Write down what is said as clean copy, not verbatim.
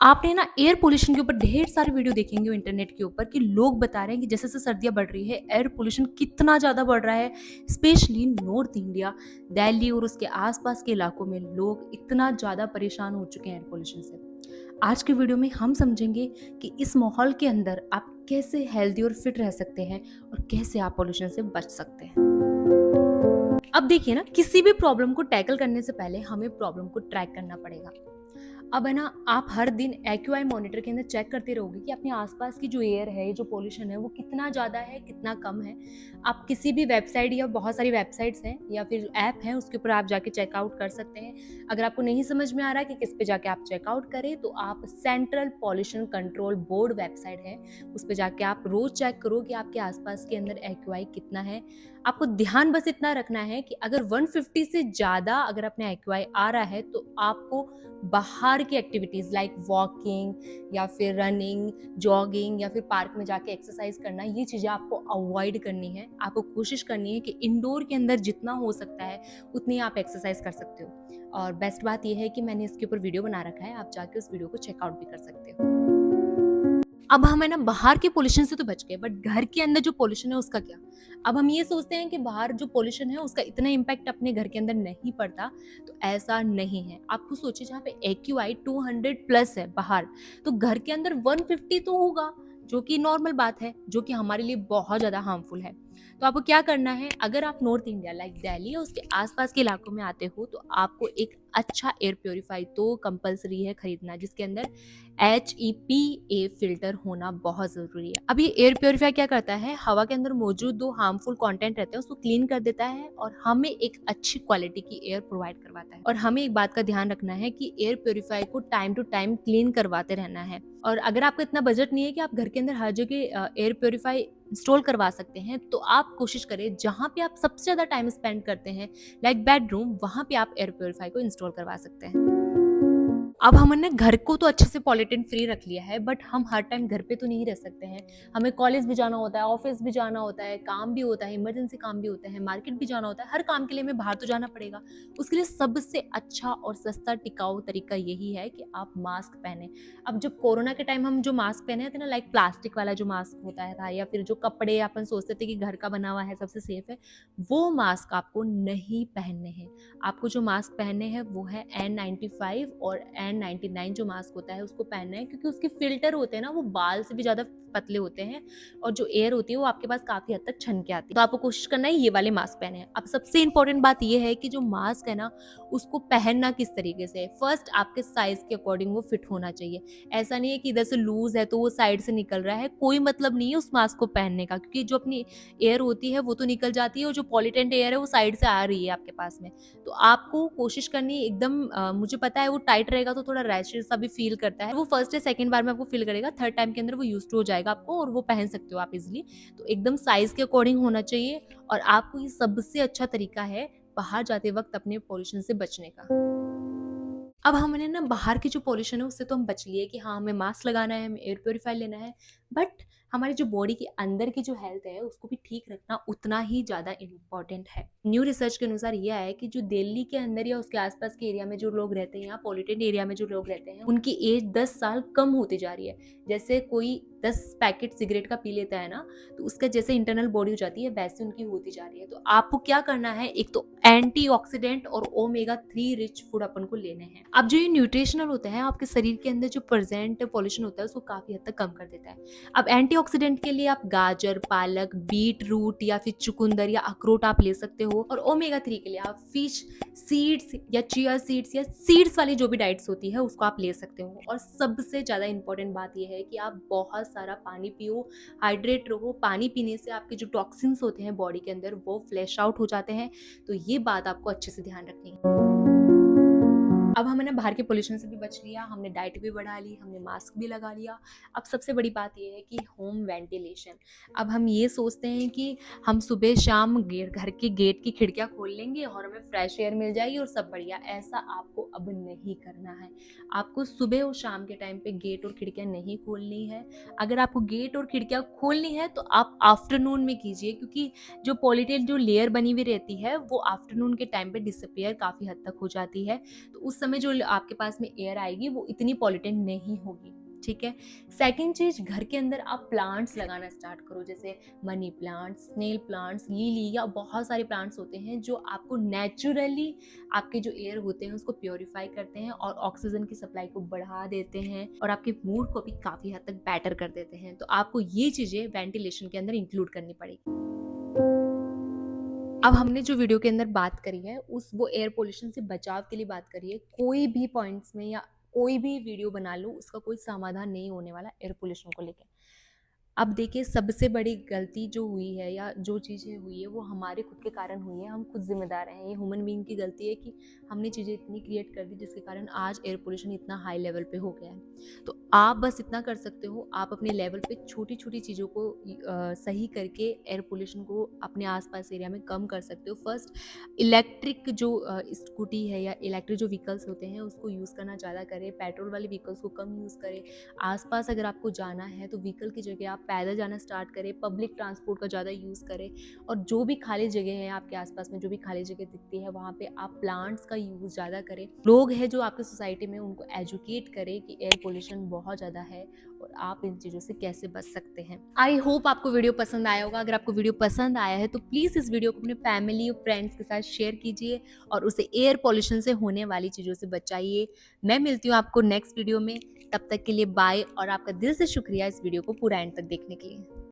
आपने ना air pollution के ऊपर ढेर सारे वीडियो देखेंगे इंटरनेट के ऊपर कि लोग बता रहे हैं कि जैसे जैसे सर्दियाँ बढ़ रही है एयर पोल्यूशन कितना ज़्यादा बढ़ रहा है। स्पेशली नॉर्थ इंडिया, दिल्ली और उसके आसपास के इलाकों में लोग इतना ज़्यादा परेशान हो चुके हैं एयर पोल्यूशन से। आज के वीडियो में हम समझेंगे कि इस माहौल के अंदर आप कैसे हेल्दी और फिट रह सकते हैं और कैसे आप पोल्यूशन से बच सकते हैं। अब देखिए ना, किसी भी प्रॉब्लम को टैकल करने से पहले हमें प्रॉब्लम को ट्रैक करना पड़ेगा। अब है ना, आप हर दिन एक्यूआई मॉनिटर के अंदर चेक करते रहोगे कि अपने आसपास की जो एयर है, जो पोल्यूशन है, वो कितना ज़्यादा है, कितना कम है। आप किसी भी वेबसाइट या बहुत सारी वेबसाइट्स हैं या फिर ऐप हैं, उसके ऊपर आप जाके चेकआउट कर सकते हैं। अगर आपको नहीं समझ में आ रहा है कि किस पे जाके आप चेकआउट करें, तो आप central pollution control board website है, उस पे जाके आप रोज़ चेक करो कि आपके आसपास के अंदर एक्यूआई कितना है। आपको ध्यान बस इतना रखना है कि अगर 150 से ज़्यादा अगर अपने एक्यूआई आ रहा है, तो आपको बाहर की एक्टिविटीज़ लाइक वॉकिंग या फिर रनिंग, जॉगिंग या फिर पार्क में जाके एक्सरसाइज करना, ये चीज़ें आपको अवॉइड करनी है। आपको कोशिश करनी है कि इंडोर के अंदर जितना हो सकता है उतनी आप एक्सरसाइज कर सकते हो। और बेस्ट बात यह है कि मैंने इसके ऊपर वीडियो बना रखा है, आप जाके उस वीडियो को चेकआउट भी कर सकते हो। अब हम है ना, बाहर के पोल्यूशन से तो बच गए, बट घर के अंदर जो पोल्यूशन है उसका क्या। अब हम ये सोचते हैं कि बाहर जो पोल्यूशन है उसका इतना इम्पैक्ट अपने घर के अंदर नहीं पड़ता, तो ऐसा नहीं है। आप खुद सोचिए, जहाँ पे एक्यूआई 200 प्लस है बाहर, तो घर के अंदर 150 तो होगा, जो कि नॉर्मल बात है, जो कि हमारे लिए बहुत ज़्यादा हार्मफुल है। तो आपको क्या करना है, अगर आप नॉर्थ इंडिया लाइक दिल्ली या उसके आसपास के इलाकों में आते हो, तो आपको एक अच्छा एयर प्योरीफाई तो कंपलसरी है खरीदना, जिसके अंदर HEPA फिल्टर होना बहुत ज़रूरी है। अब ये एयर प्योरीफायर क्या करता है, हवा के अंदर मौजूद जो हार्मफुल कंटेंट रहते हैं उसको क्लीन कर देता है और हमें एक अच्छी क्वालिटी की एयर प्रोवाइड करवाता है। और हमें एक बात का ध्यान रखना है कि एयर प्योरीफायर को टाइम टू टाइम क्लीन करवाते रहना है। और अगर आपका इतना बजट नहीं है कि आप घर के अंदर हर जगह एयर प्योरीफाई इंस्टॉल करवा सकते हैं, तो आप कोशिश करें जहाँ पे आप सबसे ज़्यादा टाइम स्पेंड करते हैं लाइक बेडरूम, वहाँ पे आप एयर प्योरीफाई को इंस्टॉल करवा सकते हैं। अब हमने घर को तो अच्छे से पॉल्यूटेंट फ्री रख लिया है, बट हम हर टाइम घर पे तो नहीं रह सकते हैं। हमें कॉलेज भी जाना होता है, ऑफिस भी जाना होता है, काम भी होता है, इमरजेंसी काम भी होता है, मार्केट भी जाना होता है। हर काम के लिए हमें बाहर तो जाना पड़ेगा। उसके लिए सबसे अच्छा और सस्ता टिकाऊ तरीका यही है कि आप मास्क पहने। अब जब कोरोना के टाइम हम जो मास्क पहने थे ना, लाइक प्लास्टिक वाला जो मास्क होता है था, या फिर जो कपड़े अपन सोचते थे कि घर का बना हुआ है सबसे सेफ है, वो मास्क आपको नहीं पहनने हैं। आपको जो मास्क पहनने हैं वो है N95 और N99 जो मास्क होता है उसको पहनना है, क्योंकि उसके फिल्टर होते हैं ना, वो बाल से भी ज़्यादा पतले होते हैं और जो एयर होती है वो आपके पास काफ़ी हद तक छन के आती है। तो आपको कोशिश करना है ये वाले मास्क पहने। अब सबसे इंपॉर्टेंट बात ये है कि जो मास्क है ना, उसको पहनना किस तरीके से है। फर्स्ट, आपके साइज के अकॉर्डिंग वो फिट होना चाहिए। ऐसा नहीं है कि इधर से लूज है तो वो साइड से निकल रहा है, कोई मतलब नहीं है उस मास्क को पहनने का, क्योंकि जो अपनी एयर होती है वो तो निकल जाती है और जो पॉलिटेंट एयर है वो साइड से आ रही है आपके पास में। तो आपको कोशिश करनी है एकदम, मुझे पता है वो टाइट रहेगा तो थोड़ा रैशेस सा भी फील करता है, वो फर्स्ट या सेकंड बार में आपको फील करेगा, थर्ड टाइम के अंदर वो यूज्ड टू हो जाएगा आपको और वो पहन सकते हो आप इजीली। तो एकदम साइज के अकॉर्डिंग होना चाहिए। और आपको ये सबसे अच्छा तरीका है बाहर जाते वक्त अपने पॉल्यूशन से बचने का। अब हमने ना, बाहर की जो पॉल्यूशन है उससे तो हम बच लिए कि हाँ, हमें मास्क लगाना है, हमें एयर प्योरीफायर लेना है, बट हमारी जो बॉडी के अंदर की जो हेल्थ है उसको भी ठीक रखना उतना ही ज़्यादा इम्पॉर्टेंट है। न्यू रिसर्च के अनुसार यह है कि जो दिल्ली के अंदर या उसके आसपास के एरिया में जो लोग रहते हैं, या पॉल्यूटेड एरिया में जो लोग रहते हैं, उनकी एज 10 साल कम होती जा रही है। जैसे कोई 10 पैकेट सिगरेट का पी लेता है ना, तो उसका जैसे इंटरनल बॉडी हो जाती है वैसे उनकी होती जा रही है। तो आपको क्या करना है, एक तो एंटीऑक्सीडेंट और ओमेगा 3 रिच फूड अपन को लेने हैं। अब जो ये न्यूट्रिशनल होते हैं, आपके शरीर के अंदर जो प्रेजेंट पॉल्यूशन होता है उसको काफी हद तक कम कर देता है। अब एंटीऑक्सीडेंट के लिए आप गाजर, पालक, बीट रूट या फिर चुकंदर या अखरोट आप ले सकते हो। और ओमेगा 3 के लिए आप फिश, सीड्स या चिया सीड्स या सीड्स वाली जो भी डाइट्स होती है उसको आप ले सकते हो। और सबसे ज्यादा इंपॉर्टेंट बात यह है कि आप बहुत सारा पानी पियो, हाइड्रेट रहो। पानी पीने से आपके जो टॉक्सिन्स होते हैं बॉडी के अंदर वो फ्लैश आउट हो जाते हैं। तो ये बात आपको अच्छे से ध्यान रखनी है। अब हमने बाहर के पोल्यूशन से भी बच लिया, हमने डाइट भी बढ़ा ली, हमने मास्क भी लगा लिया। अब सबसे बड़ी बात ये है कि होम वेंटिलेशन। अब हम ये सोचते हैं कि हम सुबह शाम घर के गेट की खिड़कियां खोल लेंगे और हमें फ्रेश एयर मिल जाएगी और सब बढ़िया। ऐसा आपको अब नहीं करना है। आपको सुबह और शाम के टाइम पे गेट और खिड़कियां नहीं खोलनी है। अगर आपको गेट और खिड़कियां खोलनी है तो आप आफ्टरनून में कीजिए, क्योंकि जो पॉल्यूटेड जो लेयर बनी हुई रहती है वो आफ्टरनून के टाइम पे डिसअपियर काफ़ी हद तक हो जाती है। तो उस समय जो आपके पास में एयर आएगी वो इतनी पॉल्यूटेंट नहीं होगी। ठीक है। सेकंड चीज, घर के अंदर आप प्लांट्स लगाना स्टार्ट करो, जैसे money plants, snail plants, lily, या बहुत सारे प्लांट्स होते हैं जो आपको नेचुरली आपके जो एयर होते हैं उसको प्योरीफाई करते हैं और ऑक्सीजन की सप्लाई को बढ़ा देते हैं और आपके मूड को भी काफी हद तक बेटर कर देते हैं। तो आपको ये चीजें वेंटिलेशन के अंदर इंक्लूड करनी पड़ेगी। अब हमने जो वीडियो के अंदर बात करी है उस वो एयर पोल्यूशन से बचाव के लिए बात करी है। कोई भी पॉइंट्स में या कोई भी वीडियो बना लो उसका कोई समाधान नहीं होने वाला एयर पोल्यूशन को लेकर। अब देखिए, सबसे बड़ी गलती जो हुई है या जो चीज़ें हुई है वो हमारे खुद के कारण हुई है, हम खुद जिम्मेदार हैं। ये ह्यूमन बीइंग की गलती है कि हमने चीज़ें इतनी क्रिएट कर दी जिसके कारण आज एयर पोल्यूशन इतना हाई लेवल पे हो गया है। तो आप बस इतना कर सकते हो, आप अपने लेवल पे छोटी छोटी चीज़ों को सही करके एयर पोल्यूशन को अपने आसपास एरिया में कम कर सकते हो। फर्स्ट, इलेक्ट्रिक जो स्कूटी है या इलेक्ट्रिक जो व्हीकल्स होते हैं उसको यूज़ करना ज़्यादा करें, पेट्रोल वाले व्हीकल्स को कम यूज़ करें। आसपास अगर आपको जाना है तो व्हीकल की जगह आप पैदल जाना स्टार्ट करें, पब्लिक ट्रांसपोर्ट का ज़्यादा यूज़ करें, और जो भी खाली जगह है आपके आसपास में, जो भी खाली जगह दिखती है वहाँ पे आप प्लांट्स का यूज़ ज़्यादा करें। लोग हैं जो आपकी सोसाइटी में, उनको एजुकेट करें कि एयर पोल्यूशन बहुत ज़्यादा है और आप इन चीज़ों से कैसे बच सकते हैं। आई होप आपको वीडियो पसंद आया होगा। अगर आपको वीडियो पसंद आया है तो प्लीज़ इस वीडियो को अपने फैमिली और फ्रेंड्स के साथ शेयर कीजिए और उसे एयर पोल्यूशन से होने वाली चीज़ों से बचाइए। मैं मिलती हूँ आपको नेक्स्ट वीडियो में, तब तक के लिए बाय, और आपका दिल से शुक्रिया इस वीडियो को पूरा एंड तक देखने के लिए।